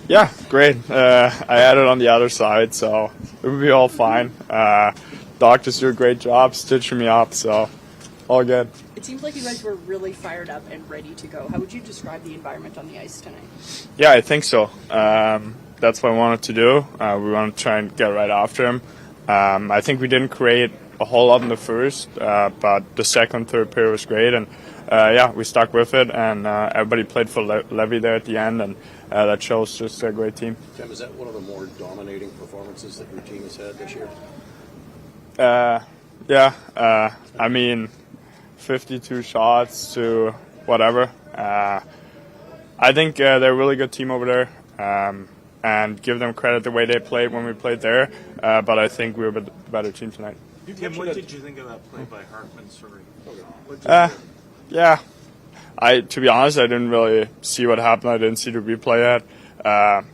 Yeah, great. I had it on the other side, so it would be all fine. Doctors do a great job stitching me up, so all good. It seems like you guys were really fired up and ready to go. How would you describe the environment on the ice tonight? Yeah, I think so. That's what I wanted to do. We wanted to try and get right after him. I think we didn't create a whole lot in the first, but the second, third period was great, and we stuck with it, and everybody played for Levy there at the end, and that shows just a great team. Tim, is that one of the more dominating performances that your team has had this year? I mean, 52 shots to whatever. I think they're a really good team over there, and give them credit the way they played when we played there, but I think we were a better team tonight. Tim, what did you think of that play by Hartman? Sorry. To be honest, I didn't really see what happened. I didn't see the replay yet.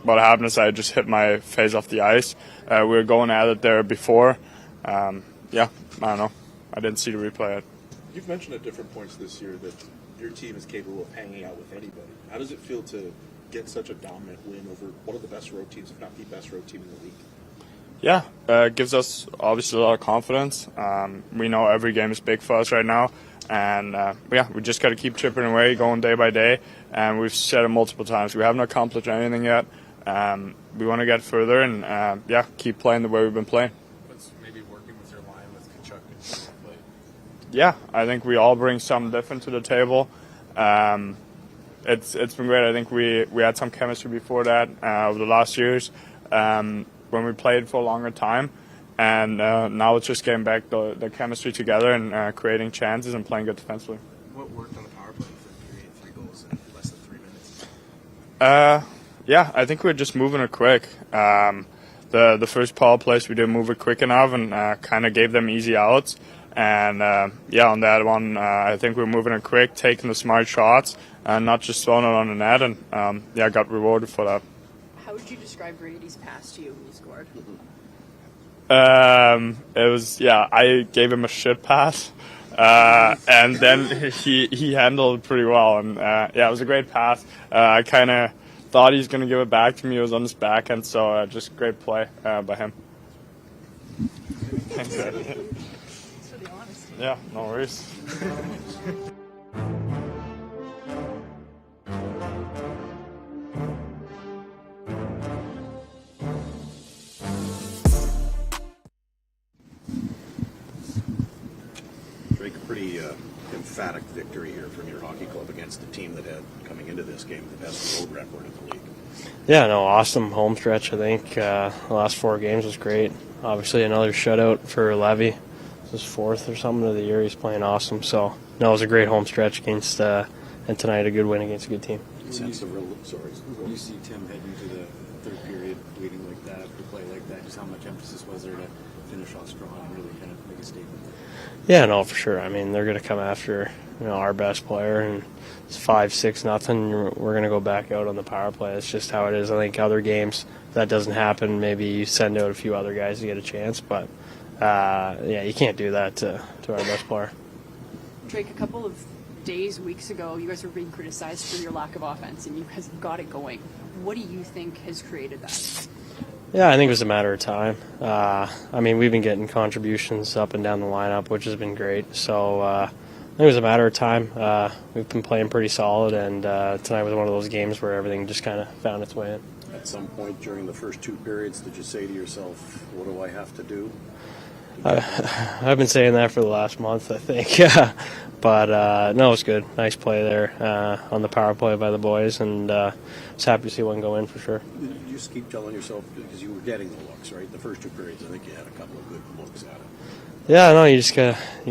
What happened is I just hit my face off the ice. We were going at it there before. I don't know. I didn't see the replay yet. You've mentioned at different points this year that your team is capable of hanging out with anybody. How does it feel to get such a dominant win over one of the best road teams, if not the best road team in the league? Yeah, it gives us obviously a lot of confidence. We know every game is big for us right now, and we just got to keep chipping away, going day by day. And we've said it multiple times. We haven't accomplished anything yet. We want to get further and keep playing the way we've been playing. What's maybe working with your line with Kachuk and play? Yeah, I think we all bring something different to the table. It's been great. I think we had some chemistry before that over the last years. When we played for a longer time, and now it's just getting back the chemistry together and creating chances and playing good defensively. What worked on the power play for period? 3 goals in less than 3 minutes. I think we're just moving it quick. The first power plays we didn't move it quick enough and kind of gave them easy outs. And on that one, I think we're moving it quick, taking the smart shots, and not just throwing it on the net. And I got rewarded for that. How would you describe Brady's pass to you when you scored? It was, I gave him a shit pass, and then he handled it pretty well, and it was a great pass. I kind of thought he was going to give it back to me. It was on his backhand, so just great play by him. Thanks for the honesty. Yeah, no worries. Drake, a pretty emphatic victory here from your hockey club against the team that had, coming into this game, the best road record in the league. Yeah, no, awesome home stretch, I think. The last 4 games was great. Obviously, another shutout for Levy. This is 4th or something of the year. He's playing awesome. So, no, it was a great home stretch against, and tonight a good win against a good team. When you see Tim heading into the third period, leading like that, to play like that, just how much emphasis was there to finish off strong and really kind of make a statement? Yeah, no, for sure. I mean, they're going to come after our best player, and it's 5-6-0. We're going to go back out on the power play. It's just how it is. I think other games, if that doesn't happen, maybe you send out a few other guys to get a chance, but you can't do that to our best player. Drake, a couple of weeks ago, you guys were being criticized for your lack of offense, and you guys got it going. What do you think has created that? Yeah, I think it was a matter of time. We've been getting contributions up and down the lineup, which has been great. So I think it was a matter of time. We've been playing pretty solid, and tonight was one of those games where everything just kind of found its way in. At some point during the first 2 periods, did you say to yourself, what do I have to do? I've been saying that for the last month, I think. But no, it was good. Nice play there on the power play by the boys, and I was happy to see one go in for sure. Did you just keep telling yourself, because you were getting the looks, right? The first 2 periods, I think you had a couple of good looks at it. Yeah, no, you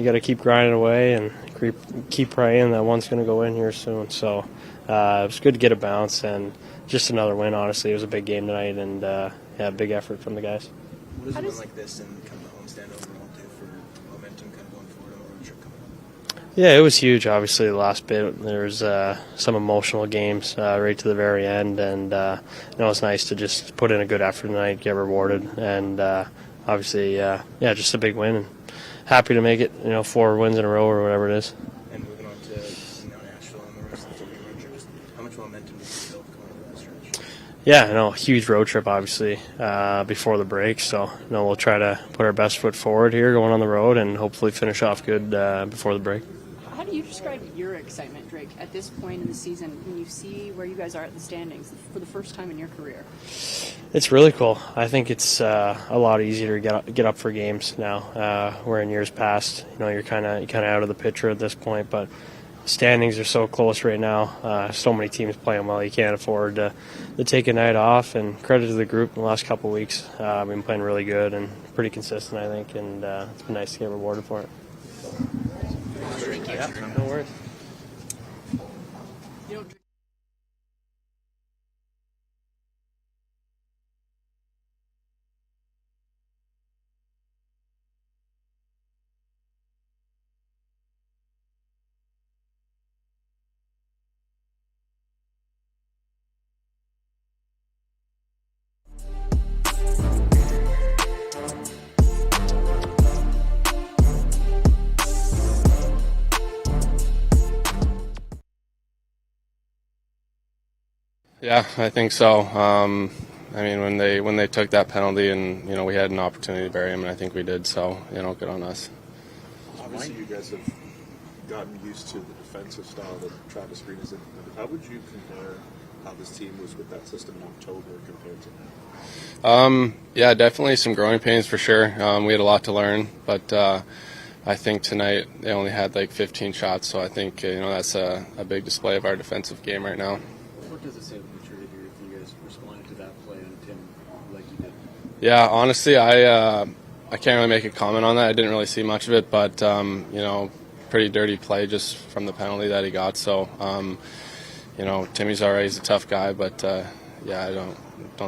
gotta keep grinding away and keep praying that one's gonna go in here soon. So it was good to get a bounce and just another win. Honestly, it was a big game tonight, and big effort from the guys. What does a win like this and kind of the homestand overall do for momentum kind of going forward on the road trip coming up? Yeah, it was huge. Obviously, the last bit there's some emotional games right to the very end, and it's nice to just put in a good effort tonight, get rewarded, and obviously, just a big win. And happy to make it, 4 wins in a row or whatever it is. And moving on to Nashville and the rest of How much momentum did you build going into this stretch? Yeah, no, huge road trip, obviously, before the break. So, no, we'll try to put our best foot forward here going on the road and hopefully finish off good before the break. How do you describe your excitement, Drake, at this point in the season when you see where you guys are at the standings for the first time in your career? It's really cool. I think it's a lot easier to get up for games now. Where in years past, you're kind of out of the picture at this point. But standings are so close right now. So many teams playing well. You can't afford to take a night off. And credit to the group in the last couple of weeks. I've been playing really good and pretty consistent, I think. And it's been nice to get rewarded for it. Yeah, no worries. Yeah, I think so. I mean, when they took that penalty and we had an opportunity to bury him, and I think we did. So good on us. Obviously, you guys have gotten used to the defensive style that Travis Green is implemented. How would you compare how this team was with that system in October compared to now? Yeah, definitely some growing pains for sure. We had a lot to learn, but I think tonight they only had like 15 shots, so I think that's a big display of our defensive game right now. What does it say about maturity here if you guys responded to that play on Tim like you did? Yeah, honestly, I can't really make a comment on that. I didn't really see much of it, but pretty dirty play just from the penalty that he got. So, Timmy's alright. He's a tough guy, but yeah, I don't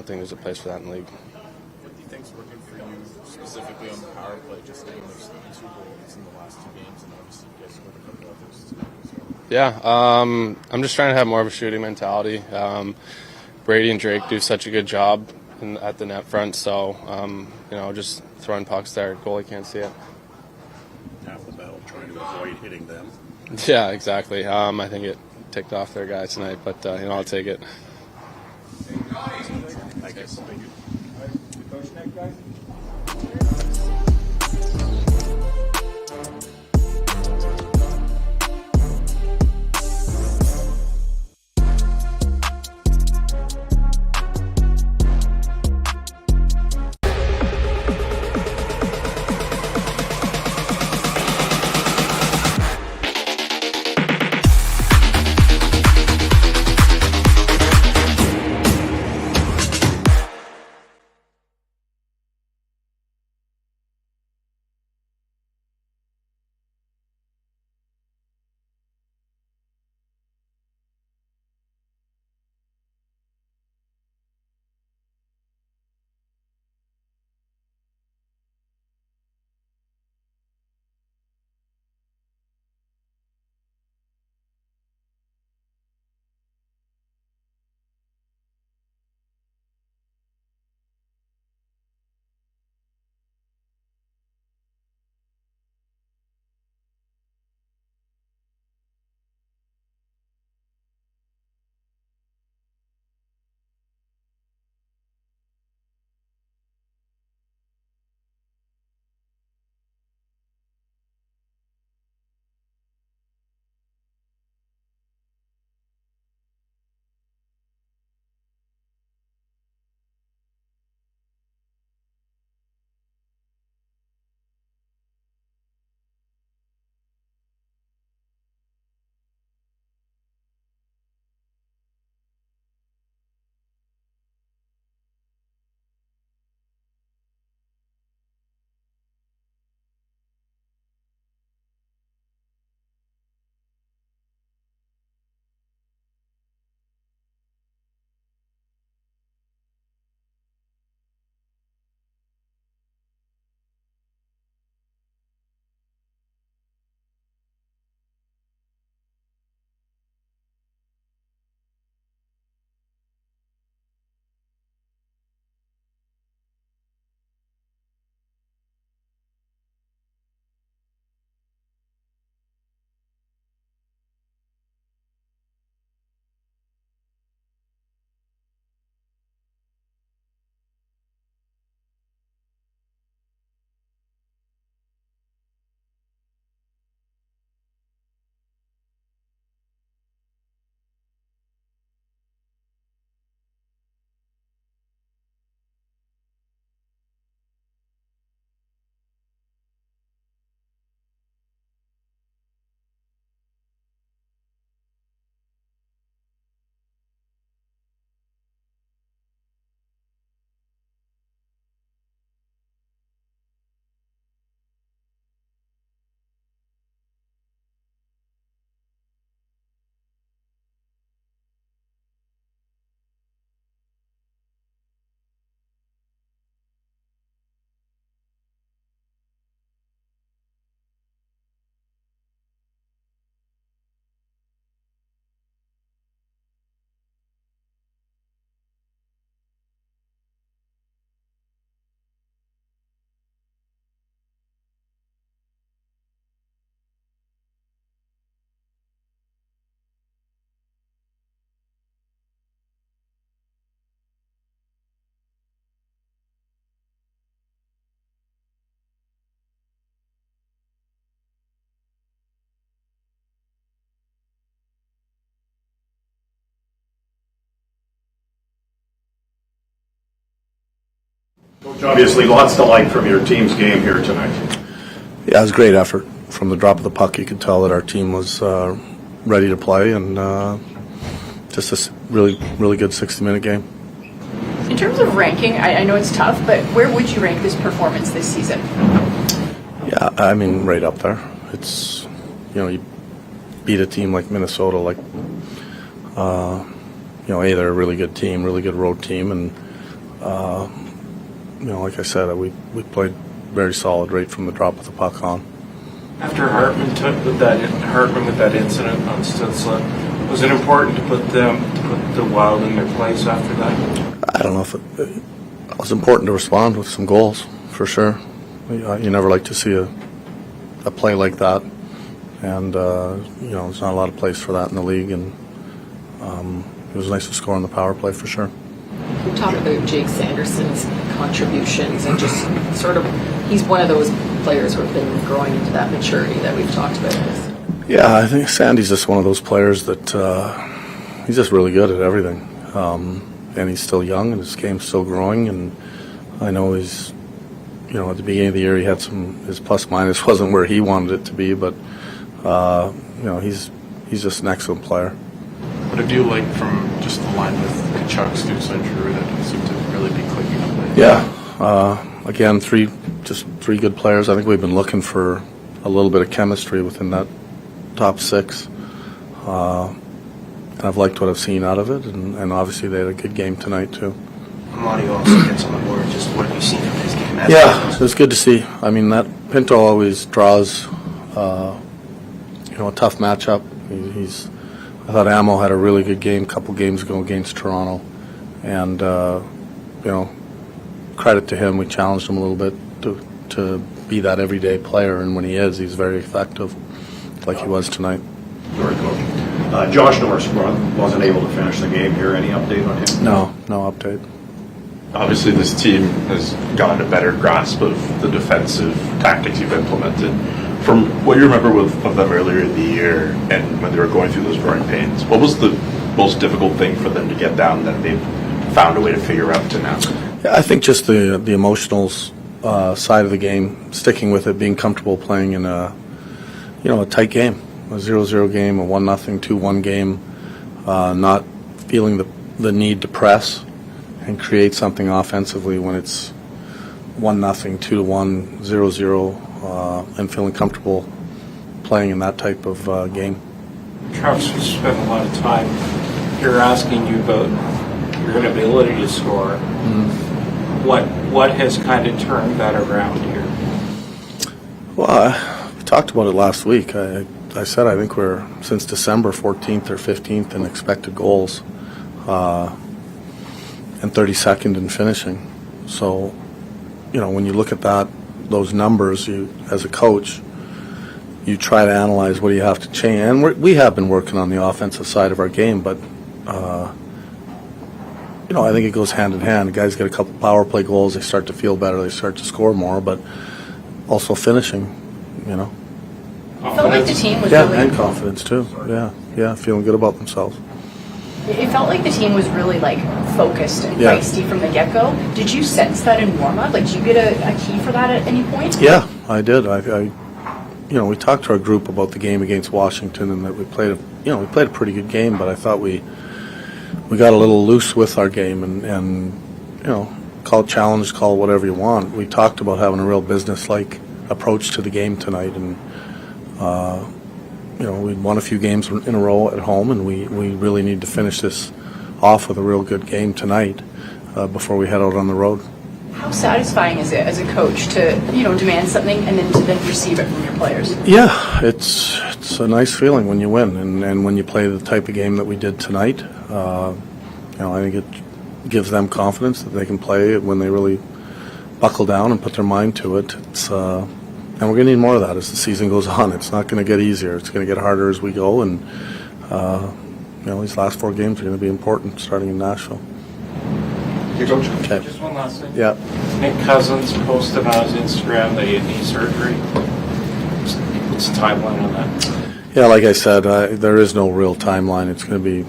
think there's a place for that in the league. What do you think's working for you specifically on the power play? Just getting those 2 goals in the last 2 games, and obviously you guys scored a couple others tonight as well. Yeah, I'm just trying to have more of a shooting mentality. Brady and Drake do such a good job at the net front, so just throwing pucks there, goalie can't see it. Half the battle trying to avoid hitting them. Yeah, exactly. I think it ticked off their guy tonight, but I'll take it. I guess. Thank you. Obviously, lots to like from your team's game here tonight. Yeah, it was a great effort. From the drop of the puck, you could tell that our team was ready to play, and just a really, really good 60-minute game. In terms of ranking, I know it's tough, but where would you rank this performance this season? Yeah, I mean, right up there. It's, you beat a team like Minnesota, like, they're a really good team, really good road team, and, like I said, we played very solid right from the drop of the puck on. After Hartman with that incident on Stutzle, was it important to put the Wild in their place after that? I don't know if it was important to respond with some goals, for sure. You never like to see a play like that, and there's not a lot of place for that in the league, and it was nice to score on the power play for sure. We talk about Jake Sanderson's contributions and just sort of, he's one of those players who have been growing into that maturity that we've talked about. Yeah, I think Sandy's just one of those players that he's just really good at everything. And he's still young, and his game's still growing. And I know he's, at the beginning of the year, he had his plus minus wasn't where he wanted it to be, but he's just an excellent player. What did you like from just the line with Kachuk, Stutzle, and Drew that didn't seem to really be clicking up? Yeah, again, three good players. I think we've been looking for a little bit of chemistry within that top six. And I've liked what I've seen out of it, and obviously they had a good game tonight too. Monty also gets on the board. Just what have you seen of his game? Yeah, it was good to see. I mean, that Pinto always draws, a tough matchup. I thought Amo had a really good game a couple games ago against Toronto, and credit to him. We challenged him a little bit to be that everyday player, and when he is, he's very effective, like he was tonight. Sorry, Coach. Josh Norris wasn't able to finish the game here. Any update on him? No update. Obviously, this team has gotten a better grasp of the defensive tactics you've implemented. From what you remember of them earlier in the year and when they were going through those growing pains, what was the most difficult thing for them to get down that they've found a way to figure out to now? Yeah, I think just the emotional side of the game, sticking with it, being comfortable playing in a tight game, a 0-0 game, a 1-0, 2-1 game, not feeling the need to press and create something offensively when it's 1-0, 2-1, 0-0, and feeling comfortable playing in that type of game. Travis, we spent a lot of time here asking you about your inability to score. Mm-hmm. What has kind of turned that around here? Well, we talked about it last week. I said I think we're, since December, 14th or 15th in expected goals and 32nd in finishing. So, when you look at those numbers, you, as a coach, you try to analyze what do you have to change. And we have been working on the offensive side of our game, but, I think it goes hand in hand. The guys get a couple power play goals, they start to feel better, they start to score more, but also finishing, I felt like the team was really... and confidence too. Yeah, feeling good about themselves. It felt like the team was really focused and feisty from the get-go. Did you sense that in warm-up? Did you get a key for that at any point? Yeah, I did. We talked to our group about the game against Washington and that we played a pretty good game, but I thought we got a little loose with our game and call it challenge, call it whatever you want. We talked about having a real business-like approach to the game tonight, and we'd won a few games in a row at home, and we really need to finish this off with a real good game tonight before we head out on the road. How satisfying is it as a coach to demand something and then to receive it from your players? Yeah, it's a nice feeling when you win, and when you play the type of game that we did tonight. I think it gives them confidence that they can play when they really buckle down and put their mind to it. And we're going to need more of that as the season goes on. It's not going to get easier. It's going to get harder as we go, and these last 4 games are going to be important starting in Nashville. Okay. Just one last thing. Yeah. Nick Cousins posted on his Instagram that he had knee surgery. What's the timeline on that? Yeah, like I said, there is no real timeline. It's going to be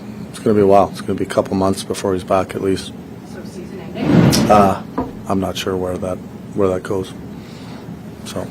a while. It's going to be a couple months before he's back at least. So season ending? I'm not sure where that goes. So.